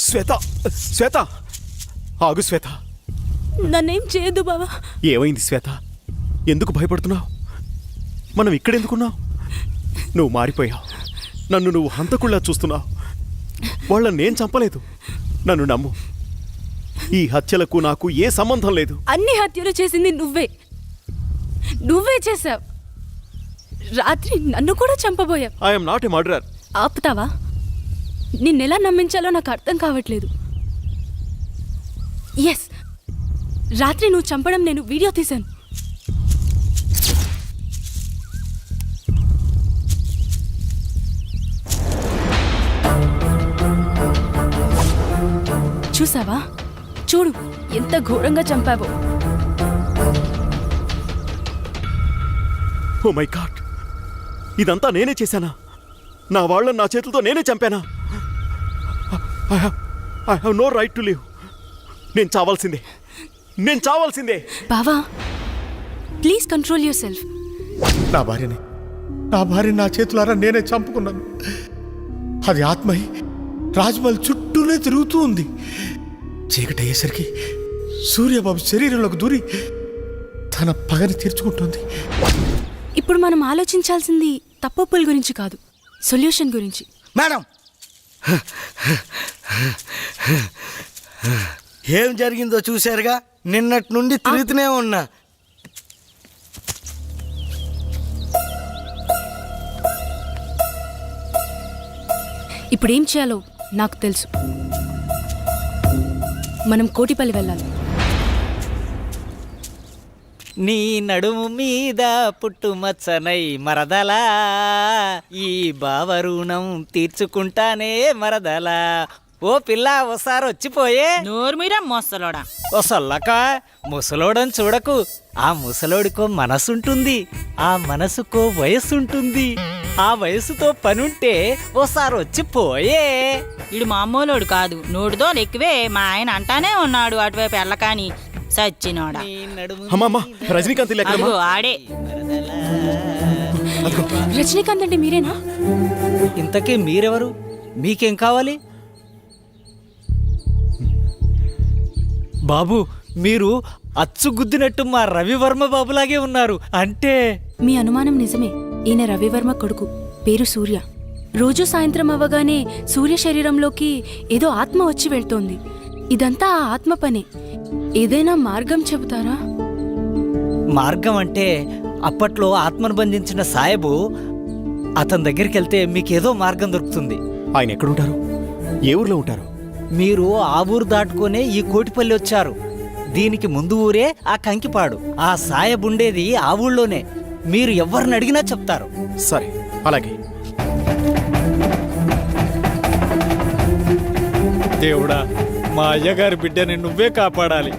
శ్వేత, శ్వేత, ఆగు శ్వేత. నన్నేం చేయదు బావా. ఏమైంది శ్వేత? ఎందుకు భయపడుతున్నావు? మనం ఇక్కడెందుకున్నావు? నువ్వు మారిపోయావు. నన్ను నువ్వు హంతకుళ్ళా చూస్తున్నావు. వాళ్ళని నేను చంపలేదు. నన్ను నమ్ము. ఈ హత్యలకు నాకు ఏ సంబంధం లేదు. అన్ని హత్యలు చేసింది నువ్వే చేశావు. రాత్రి నన్ను కూడా చంపబోయావు. I'm not a murderer. ఆపుతావా? నిన్నెలా నమ్మించాలో నాకు అర్థం కావట్లేదు. ఎస్, రాత్రి నువ్వు చంపడం నేను వీడియో తీశాను. చూసావా? చూడు ఎంత ఘోరంగా చంపావో. ఓ మై గాడ్, ఇదంతా నేనే చేశానా? నా వాళ్ళని నా చేతులతో నేనే చంపానా? I have no right to live. నేను చావాల్సిందే. బావా, ప్లీజ్ కంట్రోల్ యువర్ సెల్ఫ్. నా భార్యని నా చేతులారా నేనే చంపుకున్నాను. అది ఆత్మై రాజ్మహల్ చుట్టూనే తిరుగుతూ ఉంది. చీకటి అయ్యేసరికి సూర్యబాబు శరీరంలోకి దూరి తన పగని తీర్చుకుంటుంది. ఇప్పుడు మనం ఆలోచించాల్సింది తప్పుల గురించి కాదు, సొల్యూషన్ గురించి. మేడం, ఏం జరిగిందో చూశారుగా. నిన్నటి నుండి తిరుగుతూనే ఉన్నా. ఇప్పుడేం చేయాలో నాకు తెలుసు. మనం కోటిపల్లి వెళ్ళాలి. నీ నడుము మీద పుట్టుమచ్చనై మరదలా, ఈ బావరుణం తీర్చుకుంటానే మరదలా. ఓ పిల్ల, ఓసారి వచ్చిపోయే. నోరు మీరా మోసలోడా. ఓ సొల్లక, ముసలోడని చూడకు. ఆ ముసలోడికో మనసుంటుంది, ఆ మనసుకో వయస్సుంటుంది. ఆ వయసుతో పనుంటే ఓసారి వచ్చిపోయే. ఇడు మామూలోడు కాదు, నోటితో ఎక్కువే. మా ఆయన అంటానే ఉన్నాడు అటువైపు ఎల్లకాని సచ్చినోడా. అమ్మమ్మ, రజనీకాంత్ అదిగో ఆడే. రజనీకాంత్ అంటే మీరేనా? ఇంతకీ మీరెవరు? మీకేం కావాలి? బాబు, మీరు అచ్చుగుద్దినట్టు మా రవివర్మ బాబులాగే ఉన్నారు. అంటే మీ అనుమానం నిజమే. ఈయన రవివర్మ కొడుకు, పేరు సూర్య. రోజు సాయంత్రం అవ్వగానే సూర్య శరీరంలోకి ఏదో ఆత్మ వచ్చి వెళ్తోంది. ఇదంతా ఆ ఆత్మ పనే. ఏదైనా మార్గం చెబుతారా? మార్గం అంటే అప్పట్లో ఆత్మను బంధించిన సాయబు, అతని దగ్గరికి వెళ్తే మీకేదో మార్గం దొరుకుతుంది. ఆయన ఎక్కడుంటారు? ఏ ఊర్లో ఉంటారు? మీరు ఆ ఊరు దాటుకునే ఈ కోటిపల్లి వచ్చారు. దీనికి ముందు ఊరే ఆ కంకిపాడు. ఆ సాయబు ఉండేది ఆ ఊళ్ళోనే. మీరు ఎవరిని అడిగినా చెప్తారు. సరే, అలాగే. దేవుడా, మా అయ్యగారి బిడ్డని నువ్వే కాపాడాలి.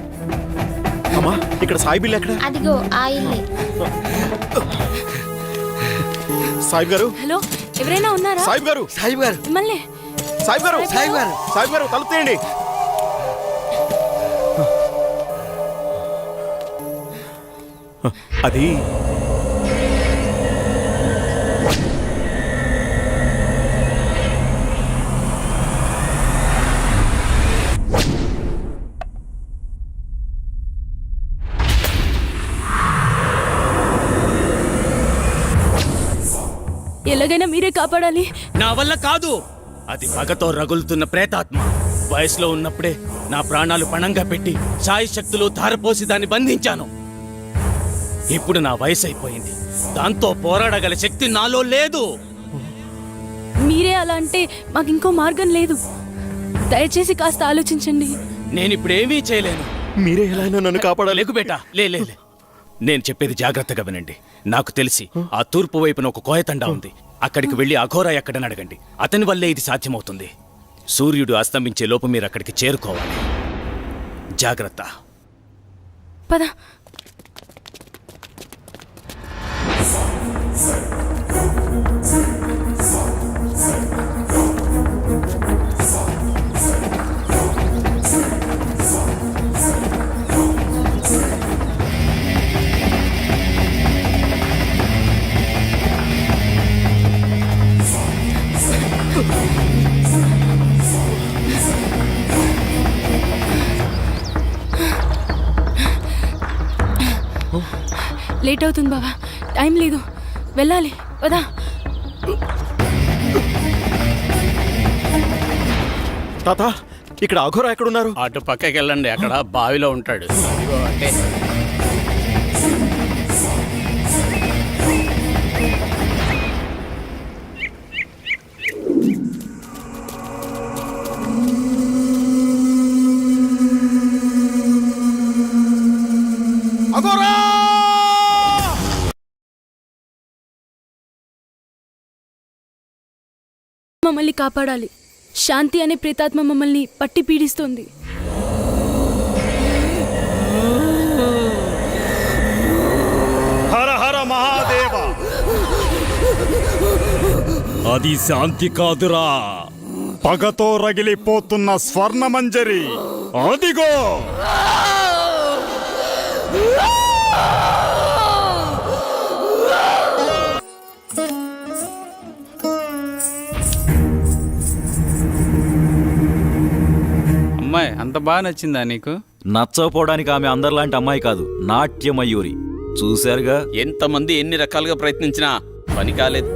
అమ్మా, ఇక్కడ సాయి బిల్ ఎక్కడ? అదిగో ఆ ఇల్లే. సాయిబ్ గారు. హలో, ఎవరైనా ఉన్నారా? సాయిబ్ గారు. సాయిబు గారు, మిమ్మల్ని. సాయిబ్ గారు. సాయిబ్ గారు, తలుపు తీయండి. అది ఎలాగైనా మీరే కాపాడాలి. నా వల్ల కాదు. అది పగతో రగులుతున్న ప్రేతాత్మ. వయసులో ఉన్నప్పుడే నా ప్రాణాలు పణంగా పెట్టి సాయి శక్తులు ధారపోసి దాన్ని బంధించాను. ఇప్పుడు నా వయసు అయిపోయింది. దాంతో పోరాడగల శక్తి నాలో లేదు. మీరే అలా అంటే మాకు ఇంకో మార్గం లేదు. దయచేసి కాస్త ఆలోచించండి. నేనిప్పుడేమీ చేయలేను. మీరే ఎలా అయినా నన్ను కాపాడాలి. లేకు బేటా, లే. నేను చెప్పేది జాగ్రత్తగా వినండి. నాకు తెలిసి ఆ తూర్పు వైపున ఒక కోయతండా ఉంది. అక్కడికి వెళ్ళి అఘోరా ఎక్కడని అడగండి. అతని వల్లే ఇది సాధ్యమవుతుంది. సూర్యుడు అస్తమించే లోపు మీరు అక్కడికి చేరుకోవాలి. జాగ్రత్త. పద. లేట్ అవుతుంది బావా, టైం లేదు, వెళ్ళాలి, వదా. తాత, ఇక్కడ అఘోరా ఎక్కడున్నారు? అటు పక్కకి వెళ్ళండి, అక్కడ బావిలో ఉంటాడు. ఇదిగో అంటే అఘోరా! మమ్మల్ని కాపాడాలి. శాంతి అనే ప్రేతాత్మ మమ్మల్ని పట్టి పీడిస్తోంది. హర హర మహాదేవ! అది శాంతి కాదురా, పగతో రగిలిపోతున్న స్వర్ణమంజరి. అదిగో! అమ్మాయి అంత బాగా నచ్చిందా నీకు? నచ్చకపోవడానికి ఆమె అందరిలాంటి అమ్మాయి కాదు, నాట్యమయూరి. చూశారుగా, ఎంతమంది ఎన్ని రకాలుగా ప్రయత్నించినా పని కాలేదు.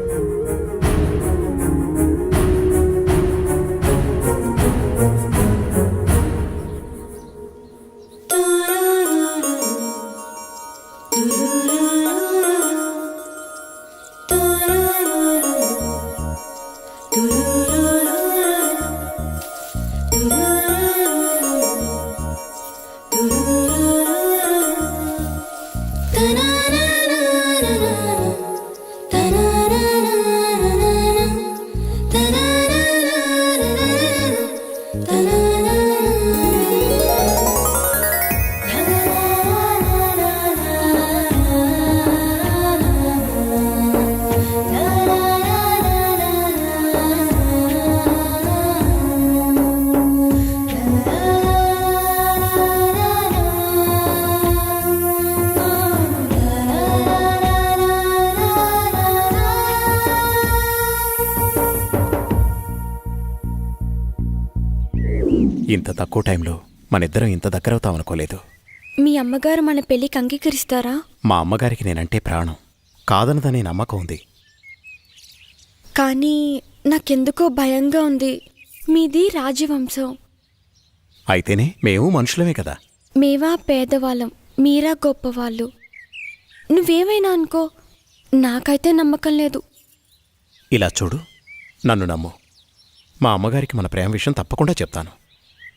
ఇంత తక్కువ టైంలో మనిద్దరం ఇంత దగ్గరవుతామనుకోలేదు. మీ అమ్మగారు మన పెళ్లికి అంగీకరిస్తారా? మా అమ్మగారికి నేనంటే ప్రాణం, కాదనదనే నమ్మకం ఉంది. కానీ నాకెందుకో భయంగా ఉంది. మీది రాజవంశం. అయితేనే మేము మనుషులమే కదా. మేవా పేదవాళ్ళం, మీరా గొప్పవాళ్ళు. నువ్వేమైనా అనుకో, నాకైతే నమ్మకం లేదు. ఇలా చూడు, నన్ను నమ్ము. మా అమ్మగారికి మన ప్రేమ విషయం తప్పకుండా చెప్తాను.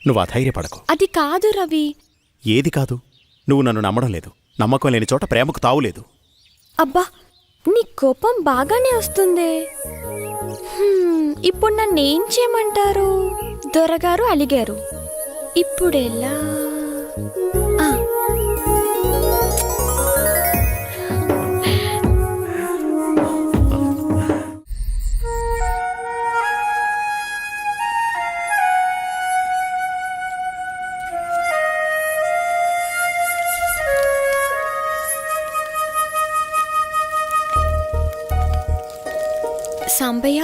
నువ్వు అధైర్యపడకు. అది కాదు రవి. ఏది కాదు? నువ్వు నన్ను నమ్మడం లేదు. నమ్మకం లేని చోట ప్రేమకు తావులేదు. అబ్బా, నీ కోపం బాగానే వస్తుందే. ఇప్పుడు నన్నేం చేయమంటారు? దొరగారు అలిగారు, ఇప్పుడెలా? సాంబయ్య,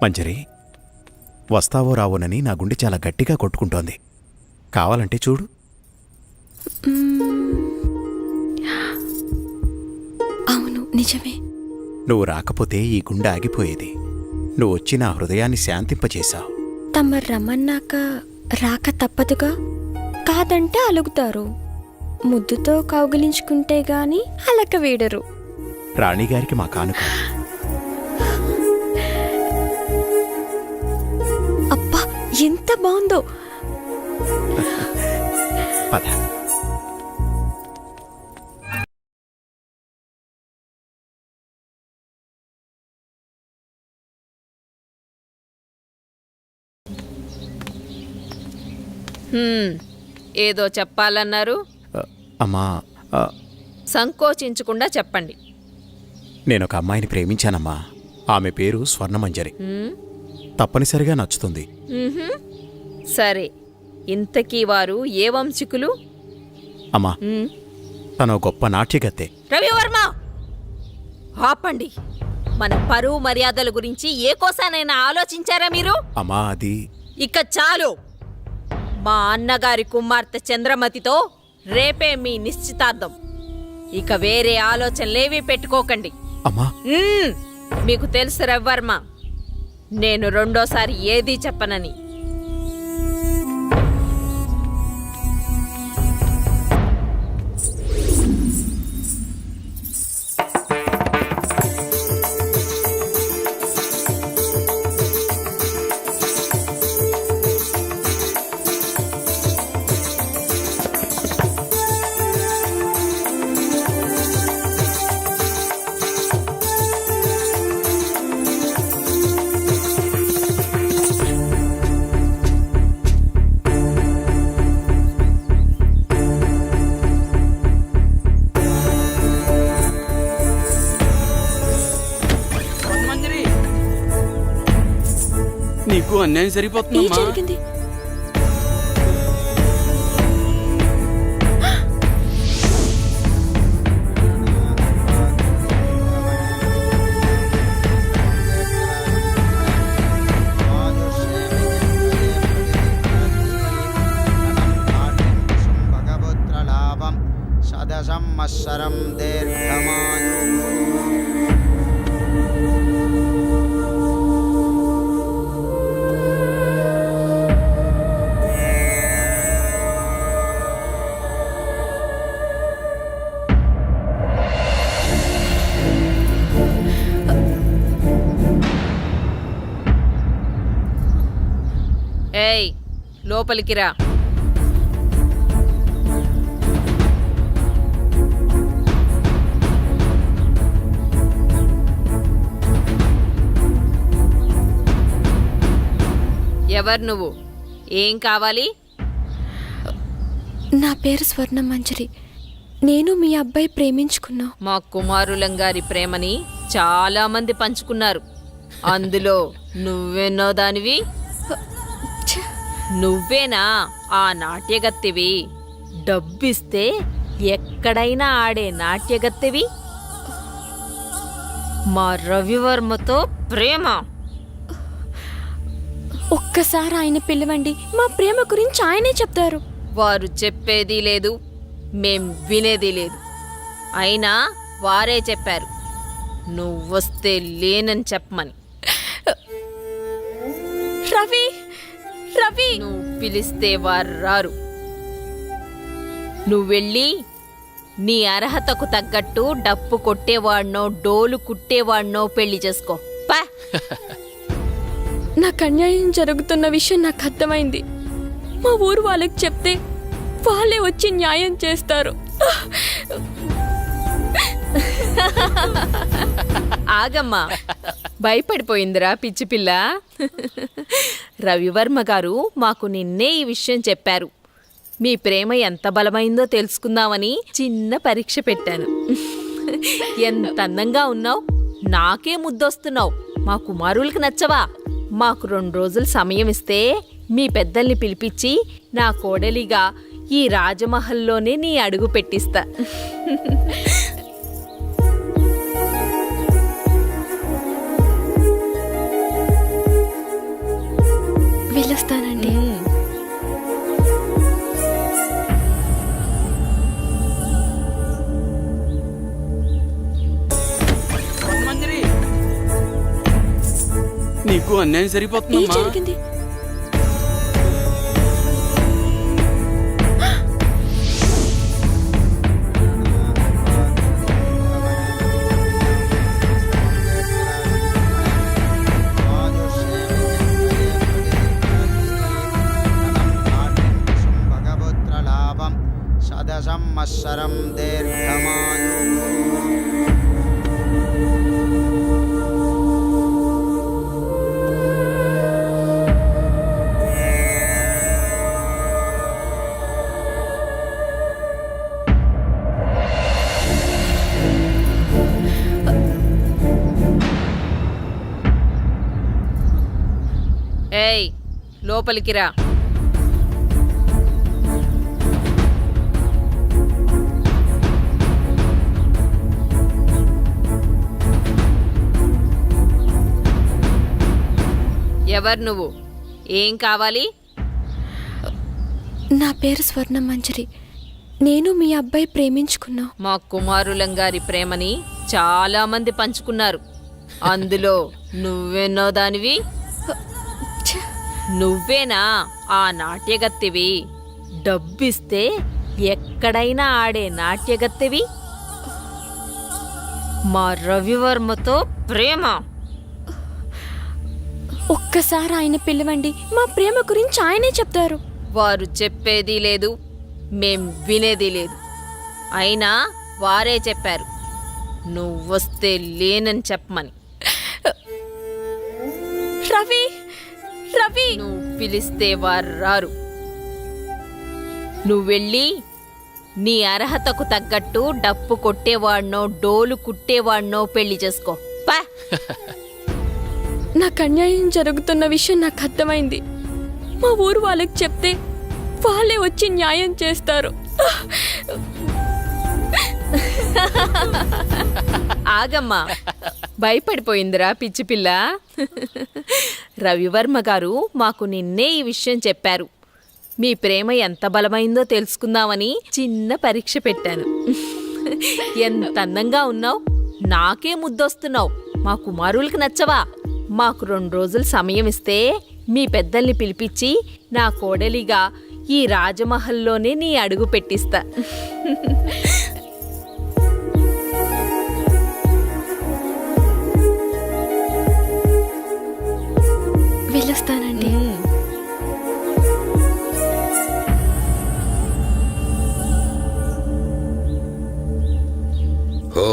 మంజరి, వస్తావో రావోనని నా గుండె చాలా గట్టిగా కొట్టుకుంటోంది. కావాలంటే చూడు. అవును, నిజమే. నువ్వు రాకపోతే ఈ గుండె ఆగిపోయేది. నువ్వు వచ్చి నా హృదయాన్ని శాంతింపచేశావు. తమరు రమ్మన్నాక రాక తప్పదుగా. కాదంటే అలుగుతారు. ముద్దుతో కౌగిలించుకుంటే గాని అలక వీడరు. రాణిగారికి మా కానుక. అబ్బా, ఎంత బాగుందో. పద. ఏదో చెప్పాలన్నారు, అమ్మా, సంకోచించకుండా చెప్పండి. నేనొక అమ్మాయిని ప్రేమించానమ్మా. ఆమె పేరు స్వర్ణమంజరి. తప్పనిసరిగా నచ్చుతుంది. సరే, ఇంతకీ వారు ఏ వంశికులు? అమ్మా, తను గొప్ప నాట్యగత్తె. రవివర్మ, ఆపండి. మన పరువు మర్యాదల గురించి ఏ కోసానైనా ఆలోచించారా మీరు? అమ్మా, అది ఇక చాలు. మా అన్నగారి కుమార్తె చంద్రమతితో రేపే మీ నిశ్చితార్థం. ఇక వేరే ఆలోచనలేవీ పెట్టుకోకండి. అమ్మా, మీకు తెలుసు రవివర్మ, నేను రెండోసారి ఏదీ చెప్పనని. నీకు అన్యాయం సరిపోతుందమ్మా. సంవత్సరం దీర్ఘమాయు. ఏయ్, లోపలికి రా. ఎవరు నువ్వు? ఏం కావాలి? నా పేరు స్వర్ణమంజరి. నేను మీ అబ్బాయి ప్రేమించుకున్నా. మా కుమారులంగారి ప్రేమని చాలా మంది పంచుకున్నారు. అందులో నువ్వెన్నో దానివి. నువ్వేనా ఆ నాట్యగత్తెవి? డబ్బిస్తే ఎక్కడైనా ఆడే నాట్యగత్తెవి? మా రవివర్మతో ప్రేమ? ఒక్కసారి ఆయన పిలవండి, మా ప్రేమ గురించి ఆయనే చెప్తారు. వారు చెప్పేది లేదు, మేం వినేది లేదు. అయినా వారే చెప్పారు నువ్వొస్తే లేనని చెప్పమని. రవి, రవి, నువ్వు పిలిస్తే వారు రారు. నువ్వెళ్ళి నీ అర్హతకు తగ్గట్టు డప్పు కొట్టేవాడినో డోలు కుట్టేవాడినో పెళ్లి చేసుకో. పా. నాకు అన్యాయం జరుగుతున్న విషయం నాకు అర్థమైంది. మా ఊరు వాళ్ళకి చెప్తే వాళ్ళే వచ్చి న్యాయం చేస్తారు. ఆగమ్మా, భయపడిపోయిందిరా పిచ్చి పిల్ల. రవివర్మ గారు మాకు నిన్నే ఈ విషయం చెప్పారు. మీ ప్రేమ ఎంత బలమైందో తెలుసుకుందామని చిన్న పరీక్ష పెట్టాను. ఎంత అందంగా ఉన్నావు, నాకే ముద్దొస్తున్నావు. మా కుమారులకు నచ్చవా? మాకు 2 రోజులు సమయం ఇస్తే మీ పెద్దల్ని పిలిపించి నా కోడలిగా ఈ రాజమహల్లోనే నీ అడుగు పెట్టిస్తా. వెళ్ళొస్తానండి. నీకు అన్యాయం ఏం సరిపోతుందమ్మా. జరిగింది? భగపుత్రలాభం శతసంవత్సరం దీర్ఘమాయు. ఏయ్ లోపలికి రా. ఎవరు నువ్వు? ఏం కావాలి? నా పేరు స్వర్ణ మంజరి. నేను మీ అబ్బాయి ప్రేమించుకున్నా. మా కుమారులం గారి ప్రేమని చాలా మంది పంచుకున్నారు. అందులో నువ్వెన్నో దానివి. నువ్వేనా ఆ నాట్యగత్తెవి? డబ్బిస్తే ఎక్కడైనా ఆడే నాట్యగత్తెవి? మా రవివర్మతో ప్రేమ. ఒక్కసారి ఆయన పిలవండి, మా ప్రేమ గురించి ఆయనే చెప్తారు. వారు చెప్పేది లేదు, మేం వినేది లేదు. అయినా వారే చెప్పారు నువ్వొస్తే లేనని చెప్పమని. రవి రవి నువ్వు పిలిస్తే వారు రారు. నువ్వెళ్ళి నీ అర్హతకు తగ్గట్టు డప్పు కొట్టేవాడినో డోలు కుట్టేవాడినో పెళ్లి చేసుకో. పా. నాకు అన్యాయం జరుగుతున్న విషయం నాకు అర్థమైంది. మా ఊరు వాళ్ళకి చెప్తే వాళ్ళే వచ్చి న్యాయం చేస్తారు. ఆగమ్మా, భయపడిపోయిందిరా పిచ్చి పిల్ల. రవివర్మ గారు మాకు నిన్నే ఈ విషయం చెప్పారు. మీ ప్రేమ ఎంత బలమైందో తెలుసుకుందామని చిన్న పరీక్ష పెట్టాను. ఎంత అందంగా ఉన్నావు, నాకే ముద్దొస్తున్నావు. మా కుమారులకు నచ్చవా? మాకు 2 రోజులు సమయం ఇస్తే మీ పెద్దల్ని పిలిపించి నా కోడలిగా ఈ రాజమహల్లోనే నీ అడుగు పెట్టిస్తా. వెళ్ళొస్తానండి. ఓ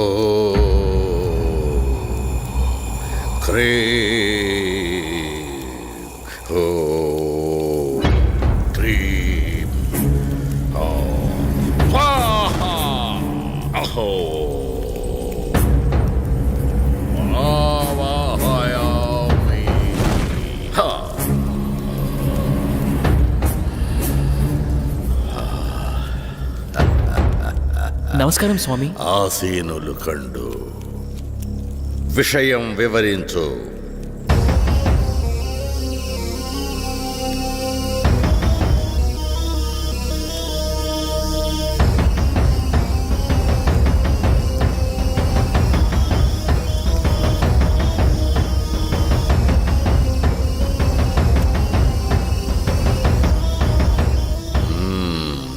క్రీ ఓ క్రీం ఓ స్వాహా అహో ఆవాహయామి హా నమస్కారం స్వామి. ఆసీనులు కండు విషయం వివరించు.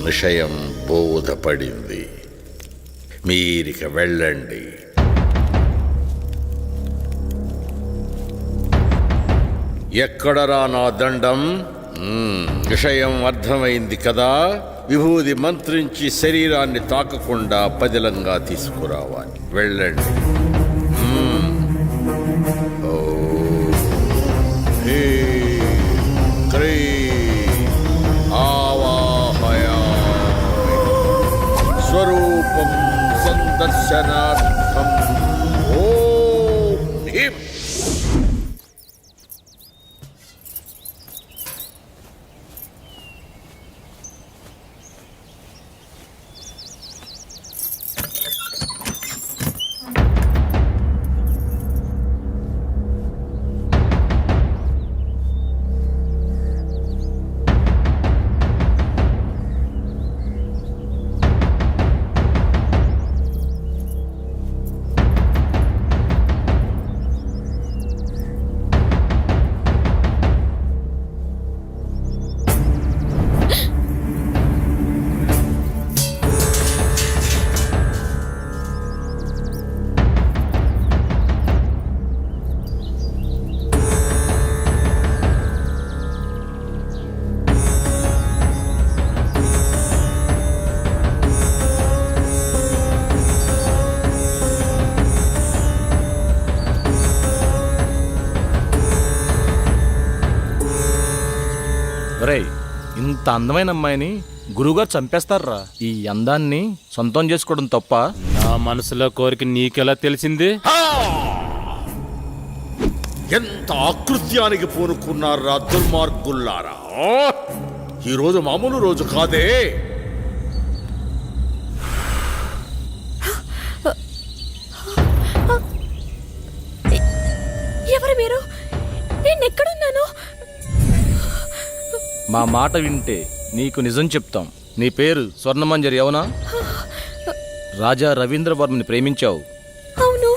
విషయం బోధపడింది. మీరిక వెళ్ళండి. ఎక్కడరా నా దండం? విషయం అర్థమైంది కదా. విభూది మంత్రించి శరీరాన్ని తాకకుండా పదిలంగా తీసుకురావాలి. వెళ్ళండి. ఓ హే క్రీ ఆవాహయామి స్వరూపం సందర్శనార్థం. ఓం హ్రీం. ఇంత అందమైన అమ్మాయిని గురువుగారు చంపేస్తారా? ఈ అందాన్ని సొంతం చేసుకోవడం తప్ప? నా మనసులో కోరిక నీకెలా తెలిసింది? ఎంత ఆకృత్యానికి పూనుకున్నారా దుర్మార్గుల్లారా! ఈరోజు మామూలు రోజు కాదే. ఎవరు మీరు? నేను ఎక్కడున్నాను? మా మాట వింటే నీకు నిజం చెప్తాం. నీ పేరు స్వర్ణమంజరి అవునా? రాజా రవీంద్రవర్మని ప్రేమించావు. అవును.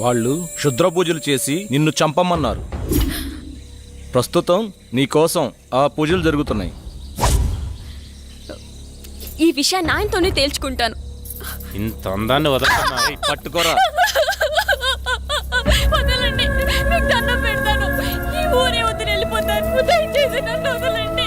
వాళ్ళు క్షుద్ర పూజలు చేసి నిన్ను చంపమన్నారు. ప్రస్తుతం నీ కోసం ఆ పూజలు జరుగుతున్నాయి. ఈ విషయాన్ని ఆయనతోనే తేల్చుకుంటాను. ఇంత అందాన్ని వదలకుండా పట్టుకోరా. వదలండి, మీకు దండం పెడతాను. ఈ ఊరే వదిలి వెళ్ళిపోతాను. దయచేసి నన్ను వదలండి.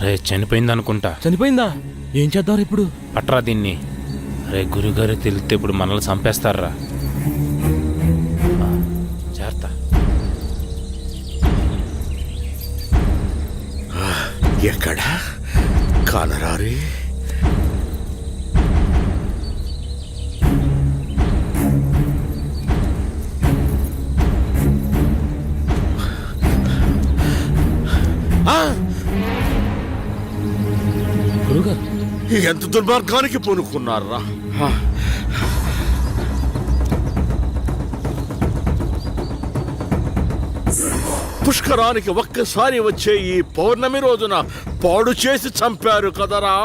రే చనిపోయింది అనుకుంటా. చనిపోయిందా? ఏం చేద్దాం ఇప్పుడు? అట్రా దీన్ని. రే గురుగారు తెలిస్తే ఇప్పుడు మనల్ని చంపేస్తారా. చేరతా. ఎక్కడ కానరారే? గురుగారు ఎంత దుర్మార్గానికి పూనుకున్నారా! పుష్కరానికి ఒక్కసారి వచ్చే ఈ పౌర్ణమి రోజున పాడు చేసి చంపారు కదరా.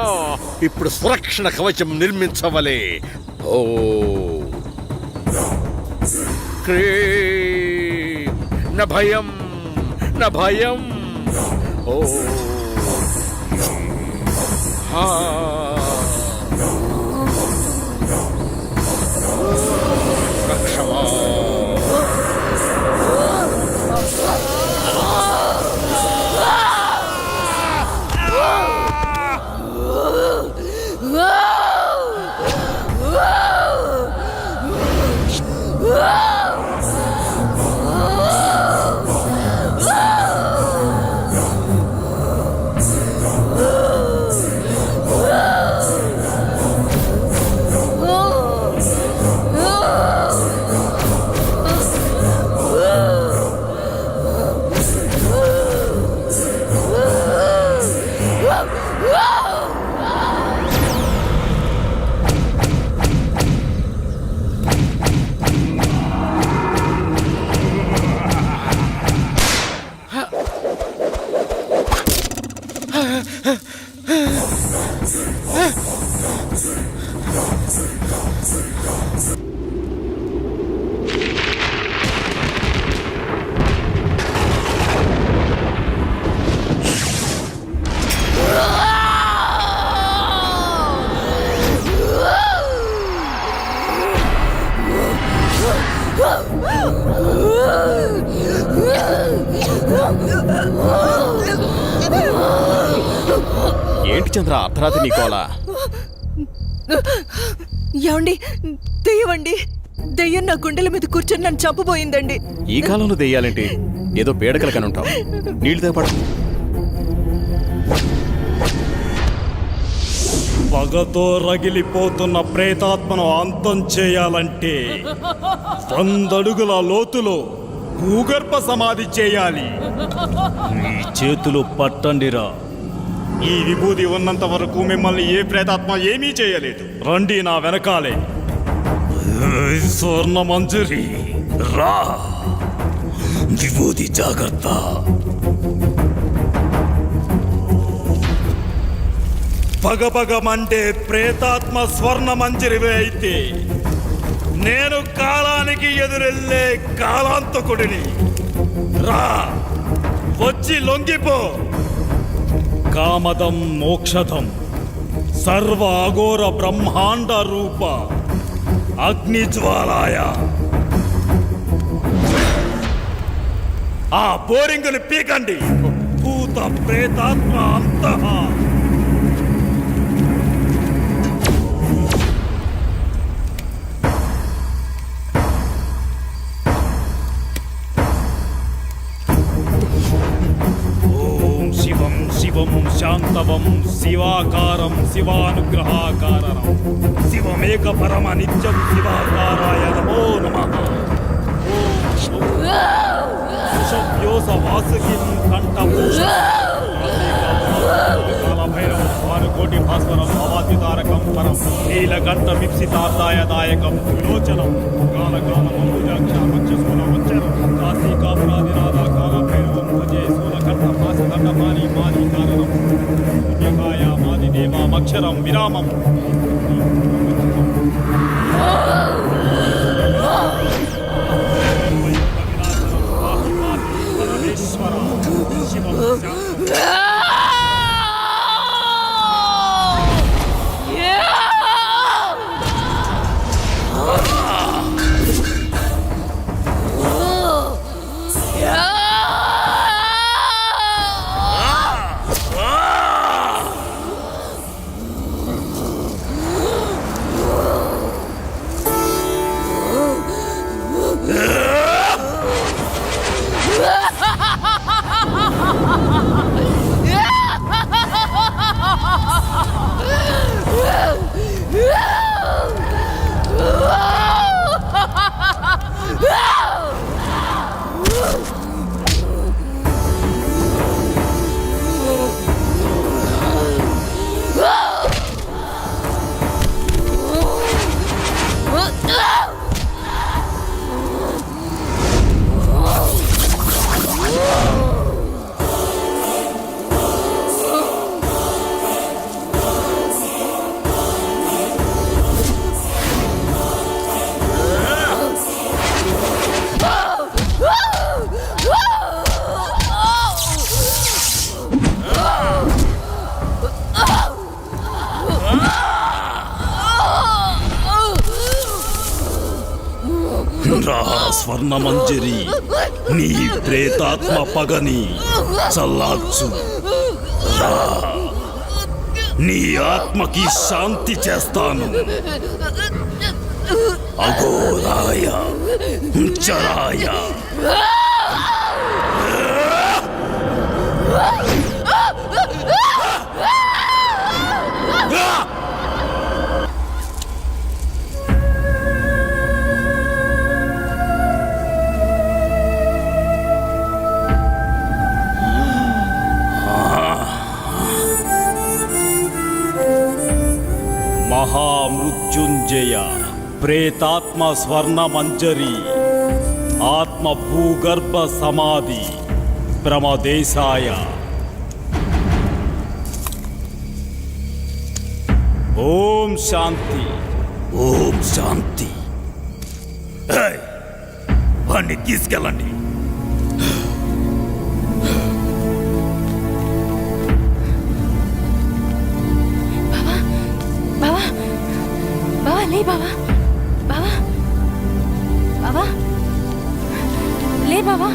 ఇప్పుడు సురక్షణ కవచం నిర్మించవలే. ఓ క్రీం న భయం న భయం. ఓ రక్షమా. ఏంటి చంద్ర అర్ధరాత్రి నీకోలా? ఏమండి, దెయ్యమండి. దెయ్యం నా గుండెల మీద కూర్చొని నన్ను చంపబోయిందండి. ఈ కాలంలో దెయ్యాలేంటి? ఏదో పేడకల కని ఉంటావు. నీళ్ళు తేపడు. పగతో రగిలిపోతున్న ప్రేతాత్మను అంతం చేయాలంటే 100 అడుగుల లోతులో భూగర్భ సమాధి చేయాలి. మీ చేతులు పట్టండిరా. ఈ విభూది ఉన్నంత వరకు మిమ్మల్ని ఏ ప్రేతాత్మ ఏమీ చేయలేదు. రండి నా వెనకాలే. స్వర్ణమంజరి రా. విభూది జాగ్రత్త. పగపగమంటే ప్రేతాత్మ స్వర్ణమంజరివే అయితే నేను కాలానికి ఎదురెళ్ళే కాలాంతకుడిని. రా, వచ్చి లొంగిపో. కామదం మోక్షదం సర్వ అఘోర బ్రహ్మాండ రూప అగ్నిజ్వాలాయ. ఆ బోరింగుని పీకండి. భూత ప్రేతాత్మ అంతః. శివం శివం శాంతవం శివాకారం శివానుగ్రహాకారణం శివమేక పరమ నిత్యం శివాకారాయ నమో నమః. సుషవ్యోస వాసుకిం కంఠభూషణం కాలభైరవం భానుకోటి భాస్వరం భవాతితారకం పరం నీలకంఠ మిప్సితార్థాయ దాయకం విలోచనం కాలకాలమంబుజాక్ష మత్స్యశూలమచ్చరం కాశీకాపురాదినాథ కాలభైరవం భజే శూలకంఠ భాసదండ మాని మాని కారణం పుణ్యకాయ మాదిదేవామక్షరం విరామం. స్వర్ణమంజరి, నీ ప్రేతాత్మ పగని చల్లార్చు. రా, నీ ఆత్మకి శాంతి చేస్తాను. అఘోరాయ చరాయ. మహామృత్యుంజయ ప్రేతాత్మ స్వర్ణమంజరి ఆత్మ భూగర్భ సమాధి ప్రమదేశాయ. ఓం శాంతి. ఓం శాంతి. వాణ్ణి తీసుకెళ్ళండి. లే బావా, బావా, బావా, లే బావా.